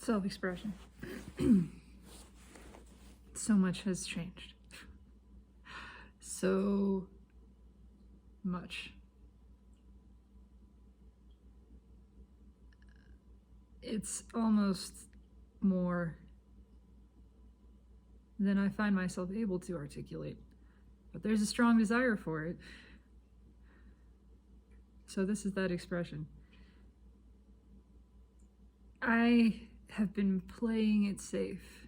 Self-expression. So much has changed. So much. It's almost more than I find myself able to articulate. But there's a strong desire for it. So this is that expression. I have been playing it safe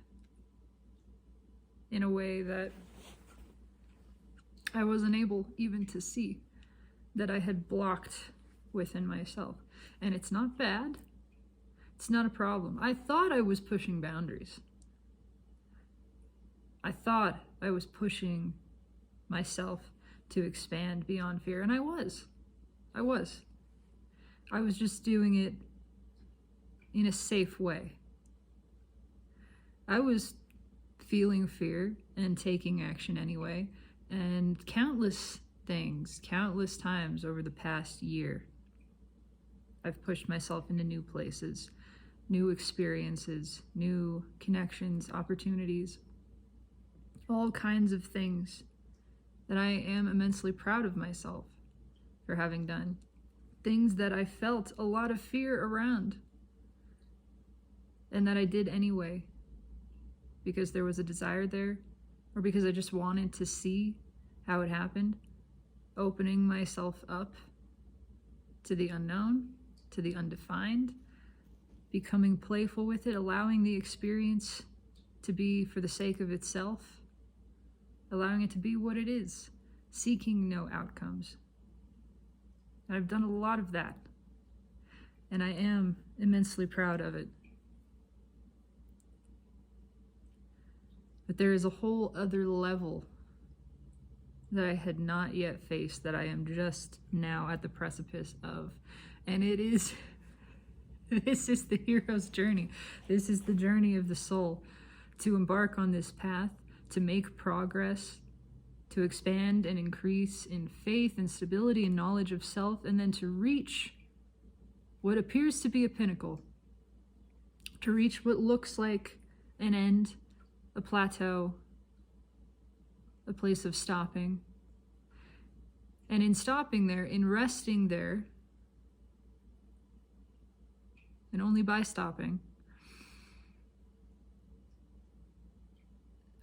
in a way that I wasn't able even to see, that I had blocked within myself. And it's not bad. It's not a problem. I thought I was pushing boundaries. I thought I was pushing myself to expand beyond fear, and I was. I was just doing it in a safe way. I was feeling fear and taking action anyway, and countless things, countless times over the past year, I've pushed myself into new places, new experiences, new connections, opportunities, all kinds of things that I am immensely proud of myself for having done. Things that I felt a lot of fear around, and that I did anyway, because there was a desire there, or because I just wanted to see how it happened, opening myself up to the unknown, to the undefined, becoming playful with it, allowing the experience to be for the sake of itself, allowing it to be what it is, seeking no outcomes. And I've done a lot of that, and I am immensely proud of it. But there is a whole other level that I had not yet faced, that I am just now at the precipice of. And it is, this is the hero's journey. This is the journey of the soul, to embark on this path, to make progress, to expand and increase in faith and stability and knowledge of self, and then to reach what appears to be a pinnacle, to reach what looks like an end, a plateau, a place of stopping. And in stopping there, in resting there, and only by stopping,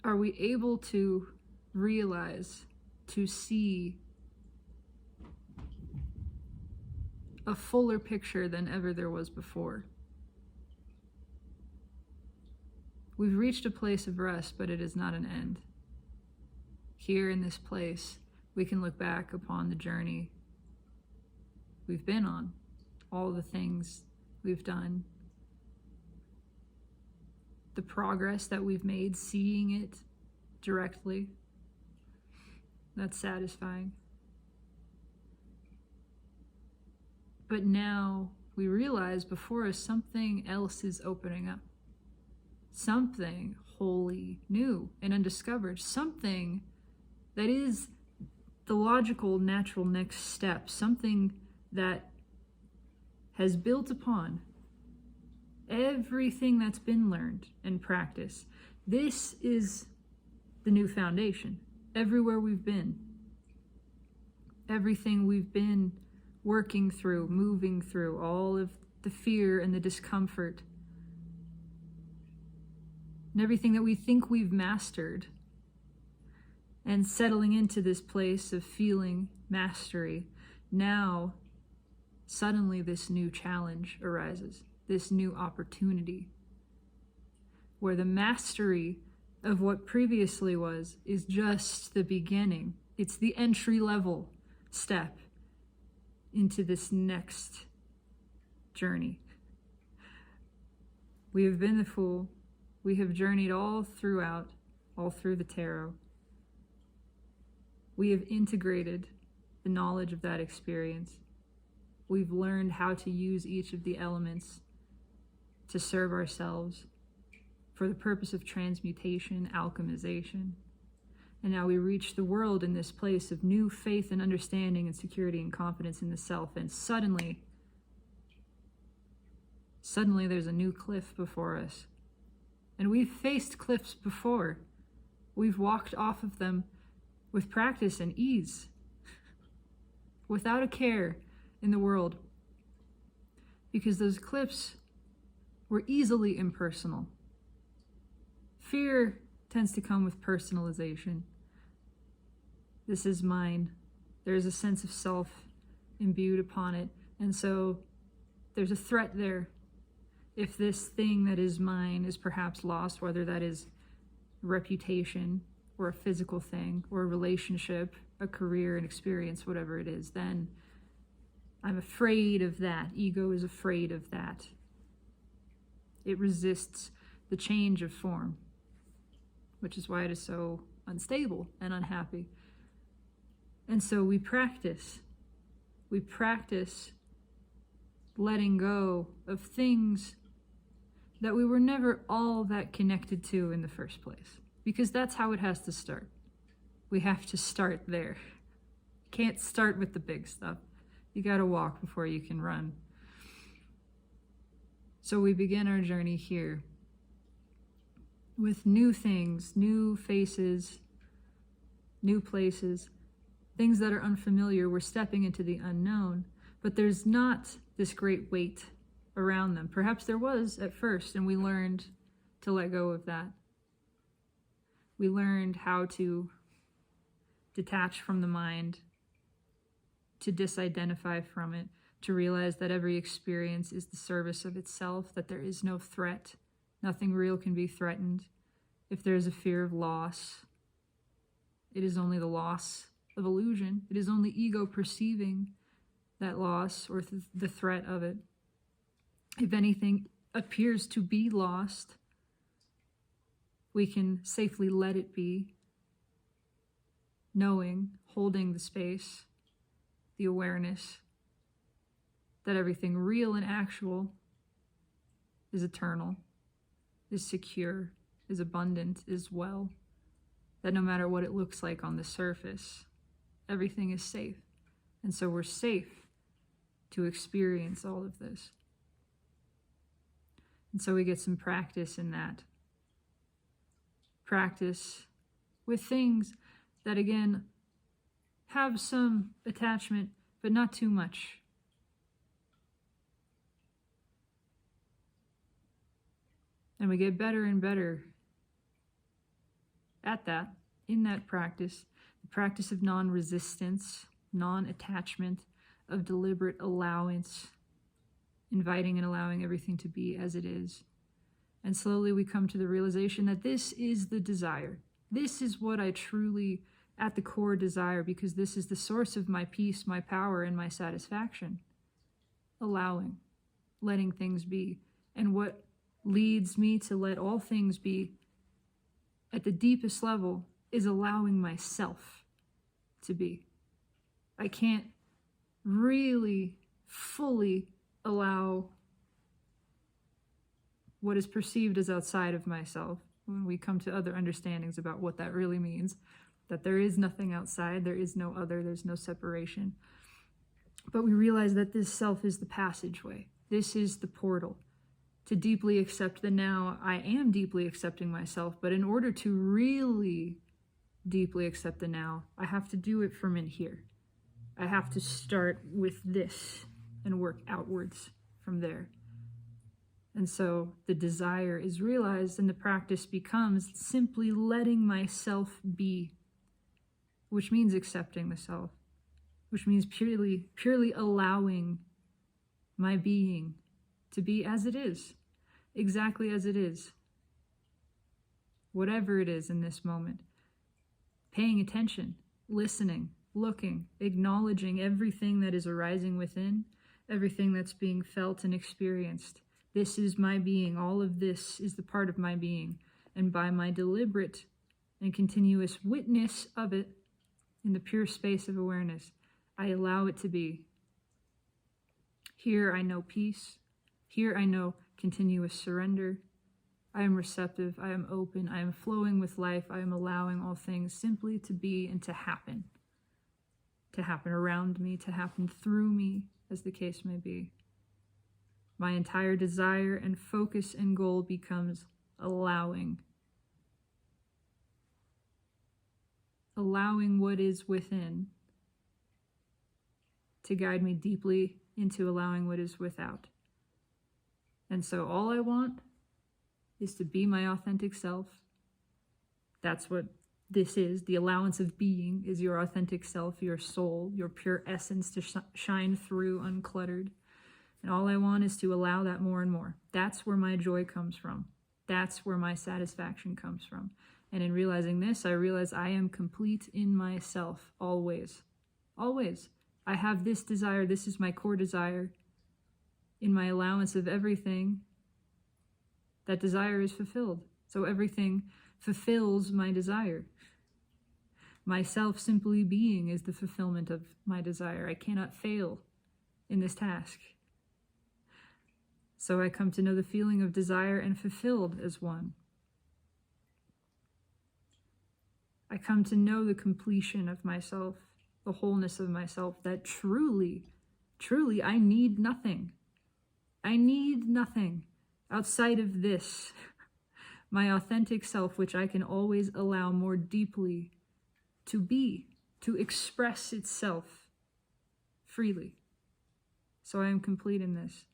are we able to realize, to see a fuller picture than ever there was before. We've reached a place of rest, but it is not an end. Here in this place, we can look back upon the journey we've been on, all the things we've done, the progress that we've made, seeing it directly. That's satisfying. But now we realize before us something else is opening up. Something wholly new and undiscovered. Something that is the logical, natural next step. Something that has built upon everything that's been learned and practiced. This is the new foundation. Everywhere we've been, everything we've been working through, moving through, all of the fear and the discomfort, and everything that we think we've mastered, and settling into this place of feeling mastery, now suddenly this new challenge arises, this new opportunity, where the mastery of what previously was is just the beginning. It's the entry level step into this next journey. We have been the fool. We have journeyed all through the tarot. We have integrated the knowledge of that experience. We've learned how to use each of the elements to serve ourselves for the purpose of transmutation, alchemization. And now we reach the world in this place of new faith and understanding and security and confidence in the self. And suddenly suddenly there's a new cliff before us. And we've faced cliffs before. We've walked off of them with practice and ease, without a care in the world, because those cliffs were easily impersonal. Fear tends to come with personalization. This is mine. There's a sense of self imbued upon it, and so there's a threat there. If this thing that is mine is perhaps lost, whether that is reputation or a physical thing or a relationship, a career, an experience, whatever it is, then I'm afraid of that. Ego is afraid of that. It resists the change of form, which is why it is so unstable and unhappy. And so we practice letting go of things that we were never all that connected to in the first place, because that's how it has to start. We have to start there. Can't start with the big stuff. You got to walk before you can run. So we begin our journey here with new things, new faces, new places, things that are unfamiliar. We're stepping into the unknown, but there's not this great weight around them. Perhaps there was at first, and we learned to let go of that. We learned how to detach from the mind, to disidentify from it, to realize that every experience is the service of itself, that there is no threat. Nothing real can be threatened. If there is a fear of loss, it is only the loss of illusion. It is only ego perceiving that loss or the threat of it. If anything appears to be lost, we can safely let it be, knowing, holding the space, the awareness that everything real and actual is eternal, is secure, is abundant, is well, that no matter what it looks like on the surface, everything is safe. And so we're safe to experience all of this. And so we get some practice in that. Practice with things that, again, have some attachment, but not too much. And we get better and better at that, in that practice, the practice of non-resistance, non-attachment, of deliberate allowance, inviting and allowing everything to be as it is. And slowly we come to the realization that this is the desire. This is what I truly, at the core, desire, because this is the source of my peace, my power, and my satisfaction. Allowing, letting things be. And what leads me to let all things be at the deepest level is allowing myself to be. I can't really fully allow what is perceived as outside of myself when we come to other understandings about what that really means, that there is nothing outside, there is no other, there's no separation. But we realize that this self is the passageway. This is the portal to deeply accept the now. I am deeply accepting myself, but in order to really deeply accept the now, I have to do it from in here. I have to start with this and work outwards from there. And so the desire is realized, and the practice becomes simply letting myself be, which means accepting the self, which means purely allowing my being to be as it is, exactly as it is, whatever it is in this moment. Paying attention, listening, looking, acknowledging everything that is arising within, everything that's being felt and experienced. This is my being. All of this is the part of my being. And by my deliberate and continuous witness of it in the pure space of awareness, I allow it to be. Here I know peace. Here I know continuous surrender. I am receptive. I am open. I am flowing with life. I am allowing all things simply to be and to happen around me, to happen through me, as the case may be. My entire desire and focus and goal becomes allowing. Allowing what is within to guide me deeply into allowing what is without. And so all I want is to be my authentic self. That's what this is. The allowance of being is your authentic self, your soul, your pure essence to shine through uncluttered. And all I want is to allow that more and more. That's where my joy comes from. That's where my satisfaction comes from. And in realizing this, I realize I am complete in myself always. Always. I have this desire. This is my core desire. In my allowance of everything, that desire is fulfilled. So everything fulfills my desire. Myself simply being is the fulfillment of my desire. I cannot fail in this task. So I come to know the feeling of desire and fulfilled as one. I come to know the completion of myself, the wholeness of myself, that truly, truly, I need nothing. I need nothing outside of this, my authentic self, which I can always allow more deeply to be, to express itself freely. So I am complete in this.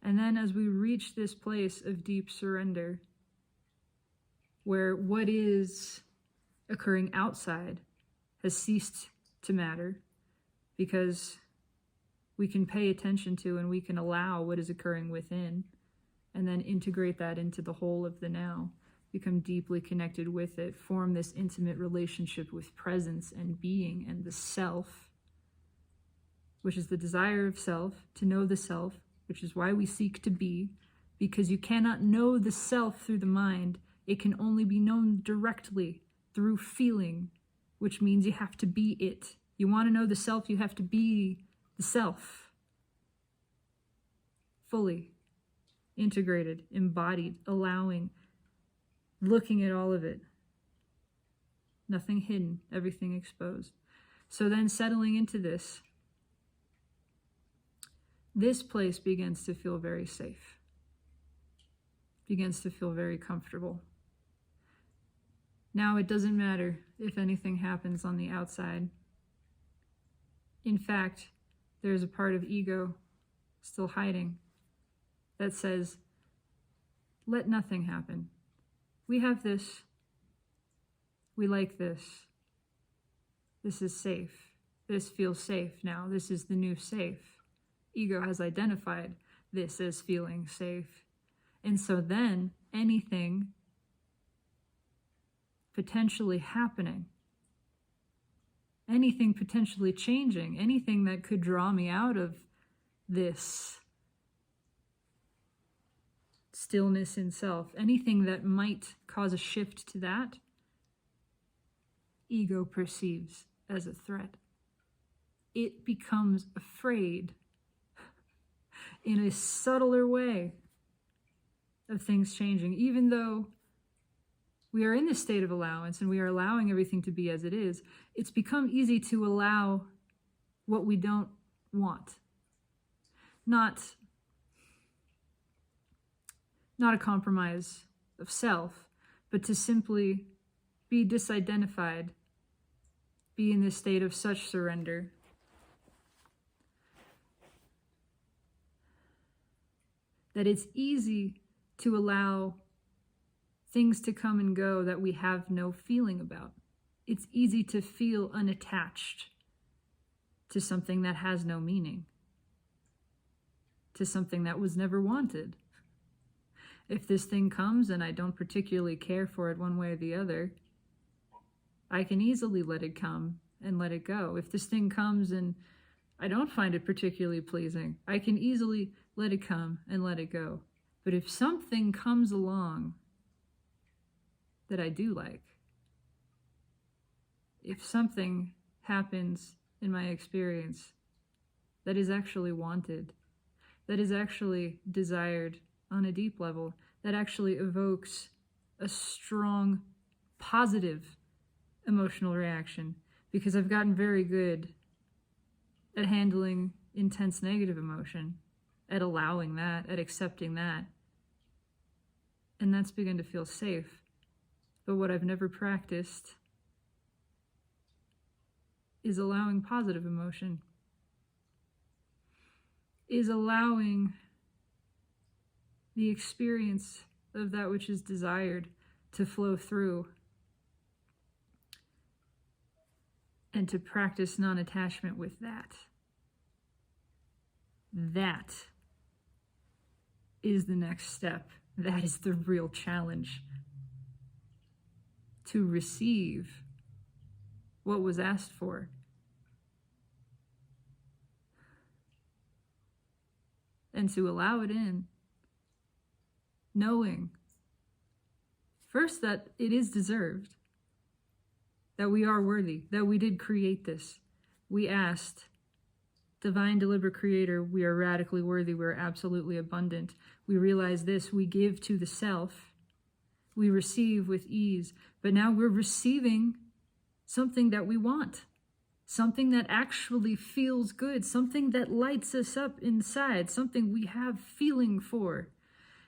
And then as we reach this place of deep surrender, where what is occurring outside has ceased to matter, because we can pay attention to and we can allow what is occurring within, and then integrate that into the whole of the now, become deeply connected with it, form this intimate relationship with presence and being and the self, which is the desire of self, to know the self, which is why we seek to be, because you cannot know the self through the mind. It can only be known directly through feeling, which means you have to be it. You want to know the self, you have to be the self. Fully integrated, embodied, allowing, looking at all of it. Nothing hidden, everything exposed. So then settling into this place begins to feel very safe, begins to feel very comfortable. Now it doesn't matter if anything happens on the outside. In fact, there's a part of ego still hiding that says, let nothing happen. We have this. We like this. This is safe. This feels safe now. This is the new safe. Ego has identified this as feeling safe. And so then anything potentially happening, anything potentially changing, anything that could draw me out of this stillness in self, anything that might cause a shift to that, ego perceives as a threat. It becomes afraid in a subtler way of things changing, even though we are in this state of allowance and we are allowing everything to be as it is. It's become easy to allow what we don't want. Not a compromise of self, but to simply be disidentified, be in this state of such surrender that it's easy to allow things to come and go that we have no feeling about. It's easy to feel unattached to something that has no meaning, to something that was never wanted. If this thing comes and I don't particularly care for it one way or the other, I can easily let it come and let it go. If this thing comes and I don't find it particularly pleasing, I can easily let it come and let it go. But if something comes along that I do like, if something happens in my experience that is actually wanted, that is actually desired on a deep level, that actually evokes a strong, positive emotional reaction, because I've gotten very good at handling intense negative emotion, at allowing that, at accepting that. And that's begun to feel safe. But what I've never practiced is allowing positive emotion, is allowing the experience of that which is desired to flow through, and to practice non-attachment with that. That is the next step. That is the real challenge. To receive what was asked for. And to allow it in, knowing first that it is deserved, that we are worthy, that we did create this. We asked, divine deliberate creator, we are radically worthy, we are absolutely abundant. We realize this, we give to the self, we receive with ease, but now we're receiving something that we want, something that actually feels good, something that lights us up inside, something we have feeling for.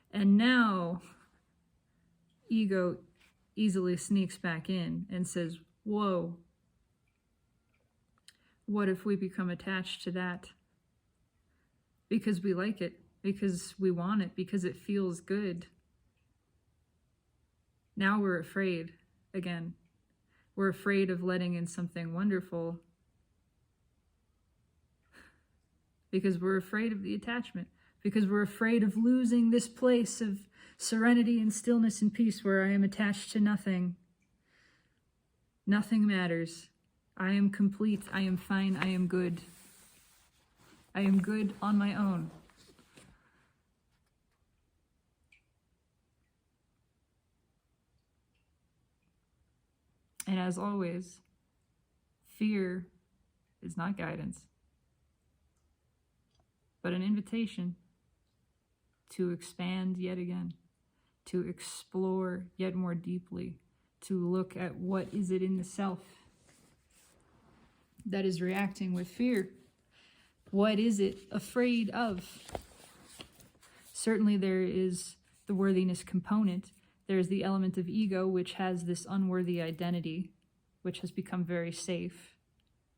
And now ego easily sneaks back in and says, whoa, what if we become attached to that? Because we like it, because we want it, because it feels good. Now we're afraid again. We're afraid of letting in something wonderful because we're afraid of the attachment, because we're afraid of losing this place of serenity and stillness and peace where I am attached to nothing. Nothing matters. I am complete. I am fine. I am good. I am good on my own. And as always, fear is not guidance, but an invitation to expand yet again, to explore yet more deeply, to look at what is it in the self that is reacting with fear. What is it afraid of? Certainly there is the worthiness component. There's the element of ego, which has this unworthy identity, which has become very safe.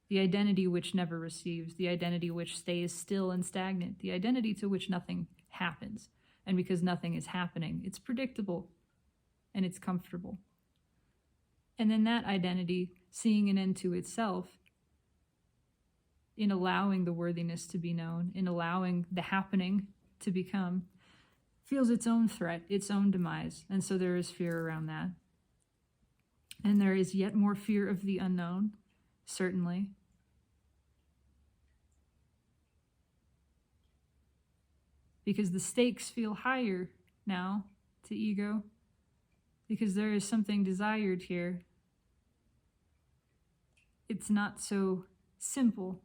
The identity which never receives, the identity which stays still and stagnant, the identity to which nothing happens. And because nothing is happening, it's predictable and it's comfortable. And then that identity, seeing an end to itself, in allowing the worthiness to be known, in allowing the happening to become, feels its own threat, its own demise. And so there is fear around that. And there is yet more fear of the unknown, certainly. Because the stakes feel higher now to ego, because there is something desired here. It's not so simple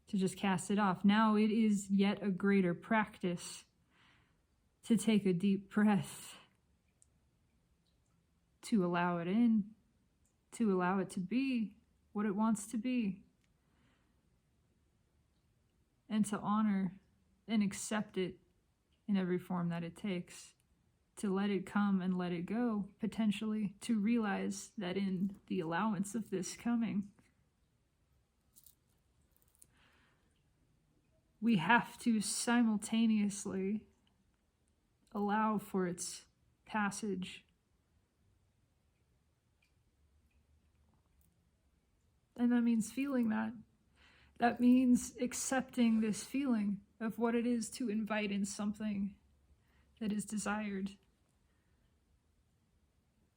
to just cast it off. Now it is yet a greater practice to take a deep breath, to allow it in, to allow it to be what it wants to be, and to honor and accept it in every form that it takes, to let it come and let it go, potentially, to realize that in the allowance of this coming, we have to simultaneously allow for its passage. And that means feeling that. That means accepting this feeling of what it is to invite in something that is desired,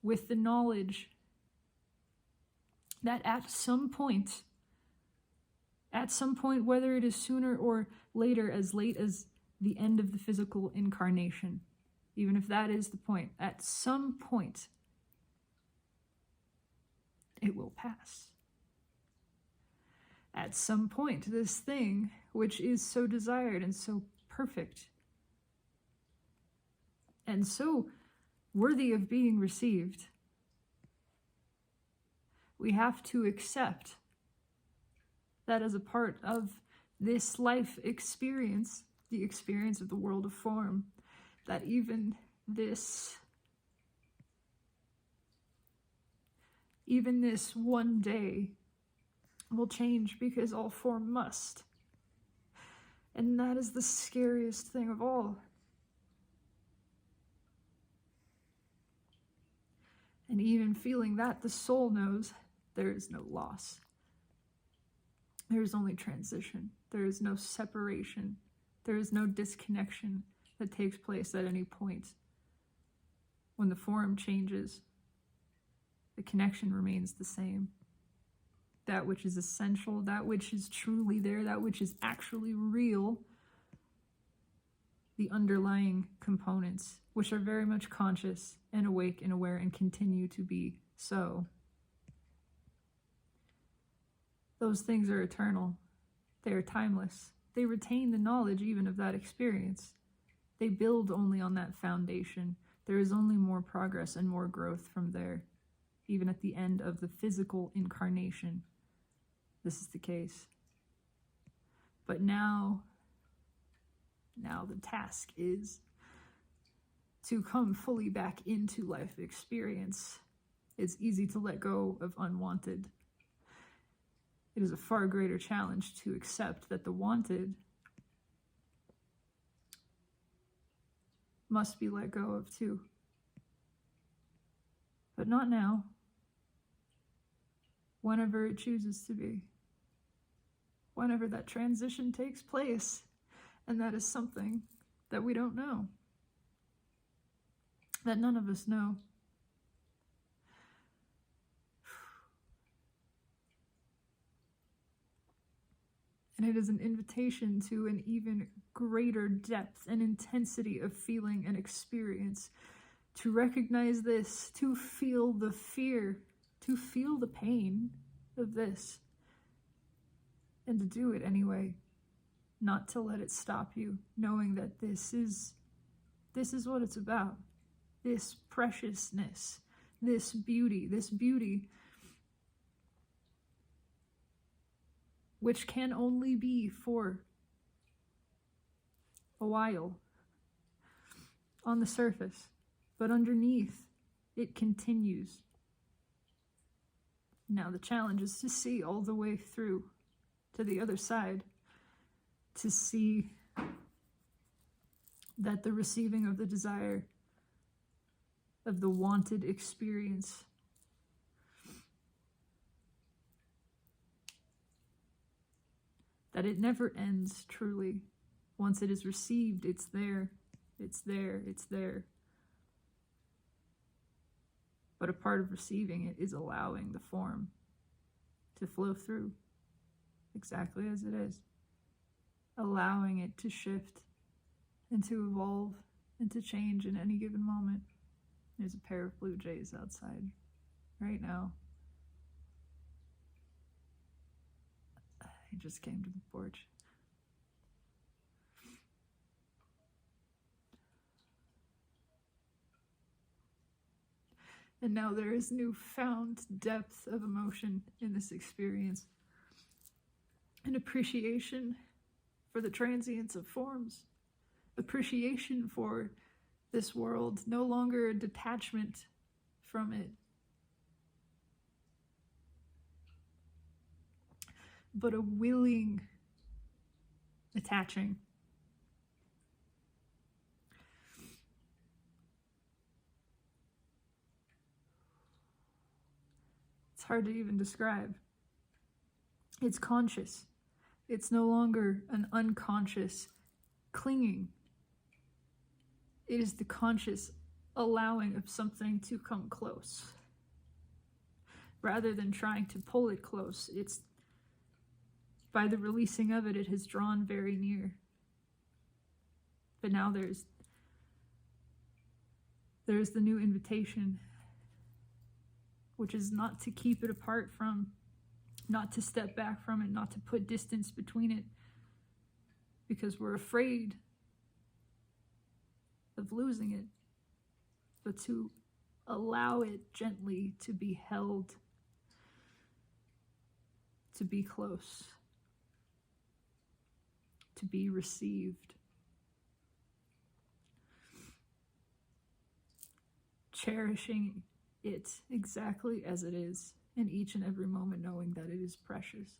with the knowledge that at some point, whether it is sooner or later, as late as the end of the physical incarnation, even if that is the point, at some point, it will pass. At some point, this thing, which is so desired and so perfect, and so worthy of being received, we have to accept that as a part of this life experience, the experience of the world of form, that even this one day will change, because all form must. And that is the scariest thing of all. And even feeling that, the soul knows there is no loss. There is only transition. There is no separation. There is no disconnection that takes place at any point. When the form changes, the connection remains the same. That which is essential, that which is truly there, that which is actually real, the underlying components, which are very much conscious and awake and aware and continue to be so. Those things are eternal. They are timeless. They retain the knowledge even of that experience. They build only on that foundation. There is only more progress and more growth from there, even at the end of the physical incarnation. This is the case. But now the task is to come fully back into life experience. It's easy to let go of unwanted. It is a far greater challenge to accept that the wanted must be let go of too. But not now. Whenever it chooses to be. Whenever that transition takes place. And that is something that we don't know. That none of us know. And it is an invitation to an even greater depth and intensity of feeling and experience. To recognize this, to feel the fear, to feel the pain of this. And to do it anyway. Not to let it stop you, knowing that this is what it's about. This preciousness, this beauty, which can only be for a while on the surface, but underneath it continues. Now the challenge is to see all the way through to the other side, to see that the receiving of the desire, of the wanted experience, that it never ends truly. Once it is received, it's there, it's there, it's there. But a part of receiving it is allowing the form to flow through exactly as it is. Allowing it to shift and to evolve and to change in any given moment. There's a pair of blue jays outside right now. I just came to the porch. And now there is newfound depth of emotion in this experience. An appreciation for the transience of forms. Appreciation for this world, no longer a detachment from it, but a willing attaching. It's hard to even describe. It's conscious. It's no longer an unconscious clinging. It is the conscious allowing of something to come close. Rather than trying to pull it close, it's by the releasing of it, it has drawn very near. But now there's the new invitation, which is not to keep it apart from, not to step back from it, not to put distance between it, because we're afraid of losing it, but to allow it gently to be held, to be close. to be received. Cherishing it exactly as it is in each and every moment, knowing that it is precious.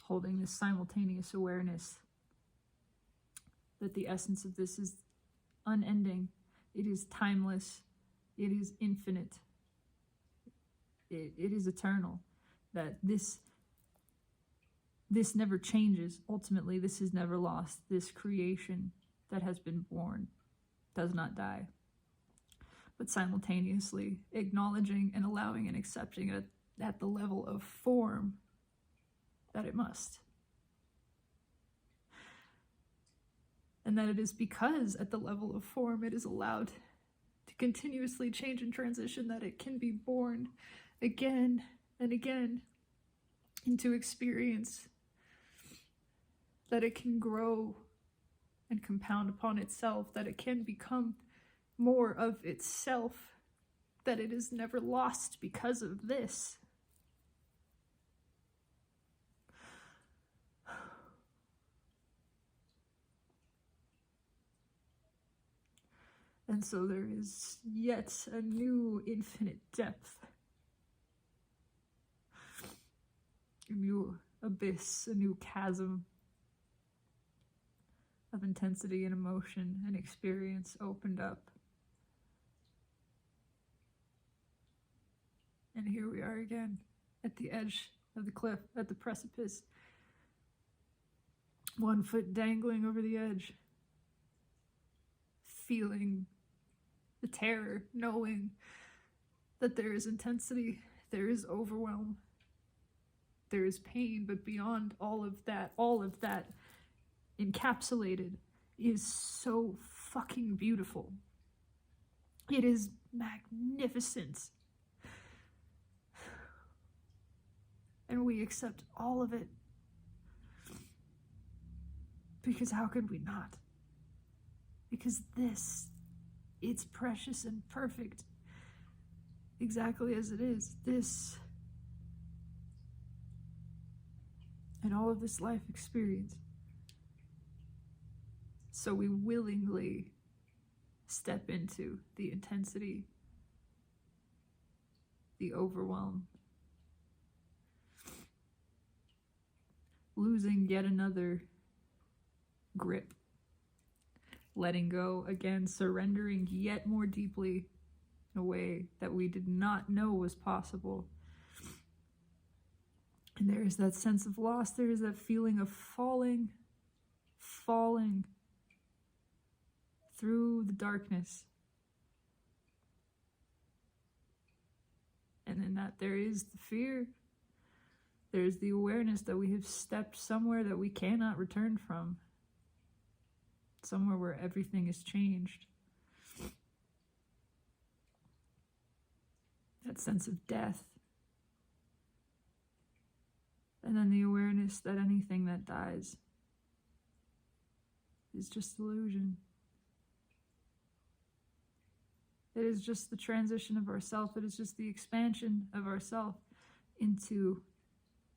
Holding this simultaneous awareness that the essence of this is unending, it is timeless, it is infinite, it is eternal, that this never changes. Ultimately, this is never lost. This creation that has been born does not die. But simultaneously acknowledging and allowing and accepting it at the level of form that it must. And that it is because at the level of form it is allowed to continuously change and transition that it can be born again and again into experience, that it can grow and compound upon itself, that it can become more of itself, that it is never lost because of this. And so there is yet a new infinite depth, a new abyss, a new chasm of intensity and emotion and experience opened up. And here we are again, at the edge of the cliff, at the precipice. 1 foot dangling over the edge, feeling the terror, knowing that there is intensity, there is overwhelm, there is pain, but beyond all of that encapsulated is so fucking beautiful. It is magnificent. And we accept all of it. Because how could we not? Because this, it's precious and perfect. Exactly as it is. This and all of this life experience. So we willingly step into the intensity, the overwhelm, losing yet another grip, letting go again, surrendering yet more deeply in a way that we did not know was possible. And there is that sense of loss, there is that feeling of falling through the darkness. And in that there is the fear, there's the awareness that we have stepped somewhere that we cannot return from. Somewhere where everything is changed. That sense of death. And then the awareness that anything that dies is just illusion. It is just the transition of ourself. It is just the expansion of ourself into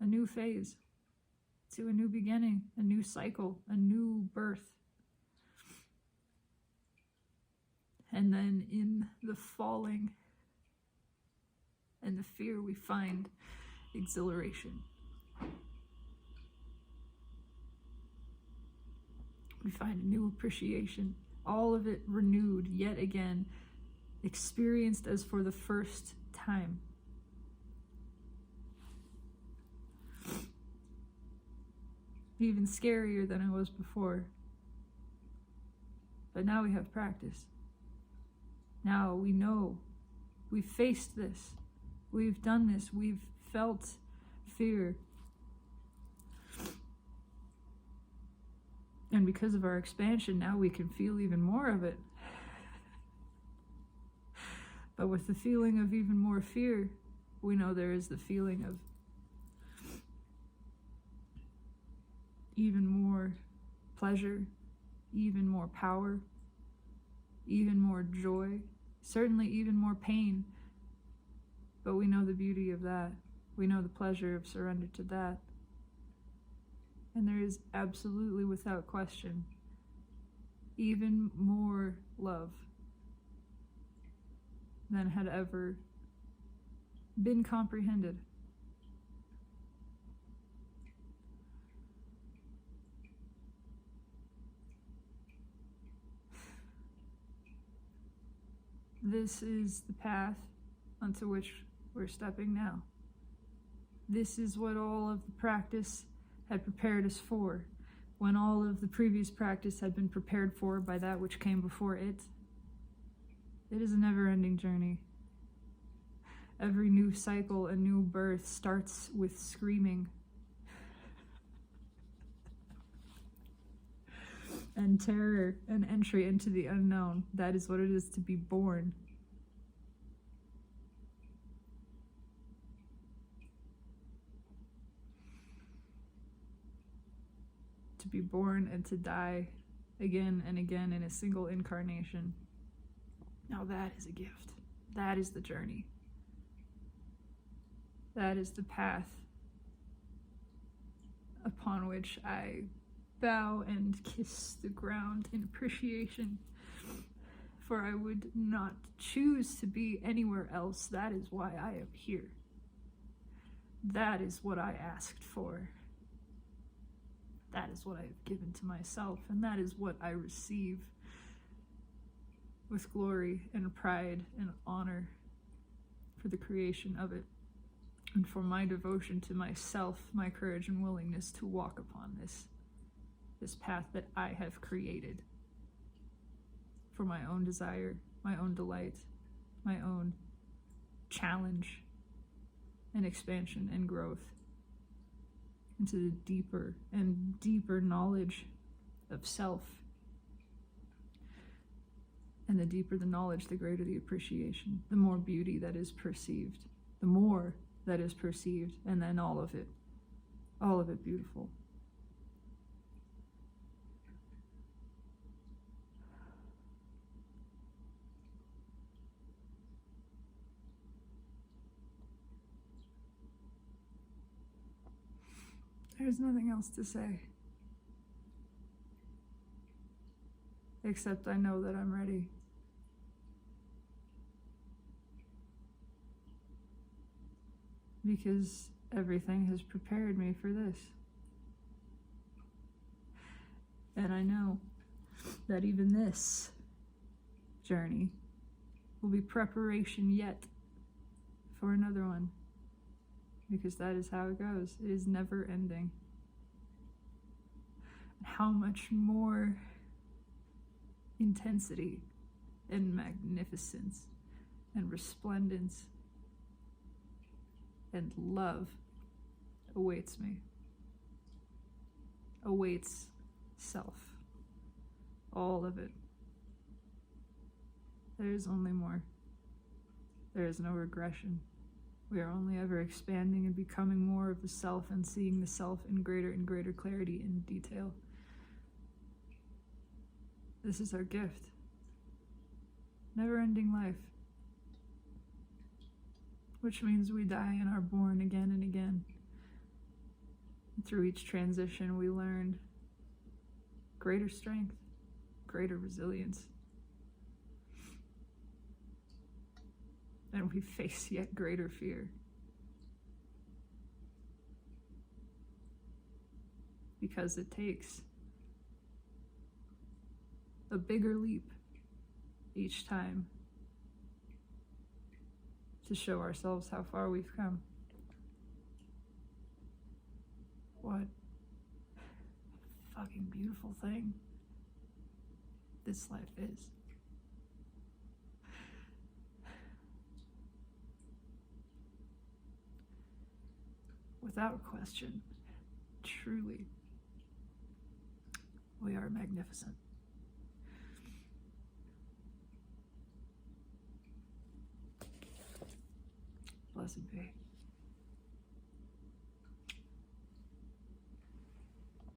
a new phase, to a new beginning, a new cycle, a new birth. And then in the falling and the fear, we find exhilaration. We find a new appreciation, all of it renewed yet again, experienced as for the first time. Even scarier than it was before. But now we have practice. Now we know. We've faced this. We've done this. We've felt fear. And because of our expansion, now we can feel even more of it. But with the feeling of even more fear, we know there is the feeling of even more pleasure, even more power, even more joy, certainly even more pain. But we know the beauty of that. We know the pleasure of surrender to that. And there is absolutely, without question, even more love than had ever been comprehended. This is the path onto which we're stepping now. This is what all of the practice had prepared us for, when all of the previous practice had been prepared for by that which came before it. It is a never-ending journey. Every new cycle and new birth starts with screaming. And terror and entry into the unknown. That is what it is to be born. To be born and to die again and again in a single incarnation. Now that is a gift. That is the journey. That is the path upon which I bow and kiss the ground in appreciation, for I would not choose to be anywhere else. That is why I am here. That is what I asked for. That is what I have given to myself, and that is what I receive with glory and pride and honor for the creation of it, and for my devotion to myself, my courage and willingness to walk upon this path that I have created for my own desire, my own delight, my own challenge and expansion and growth into the deeper and deeper knowledge of self. And the deeper the knowledge, the greater the appreciation, the more beauty that is perceived, the more that is perceived, and then all of it beautiful. There's nothing else to say, except I know that I'm ready. Because everything has prepared me for this. And I know that even this journey will be preparation yet for another one. Because that is how it goes. It is never ending. How much more intensity and magnificence and resplendence and love awaits me. Awaits self. All of it. There is only more. There is no regression. We are only ever expanding and becoming more of the self and seeing the self in greater and greater clarity and detail. This is our gift. Never-ending life. Which means we die and are born again and again. And through each transition, we learn greater strength, greater resilience. And we face yet greater fear. Because it takes a bigger leap each time to show ourselves how far we've come. What a fucking beautiful thing this life is. Without question, truly, we are magnificent. Blessed be.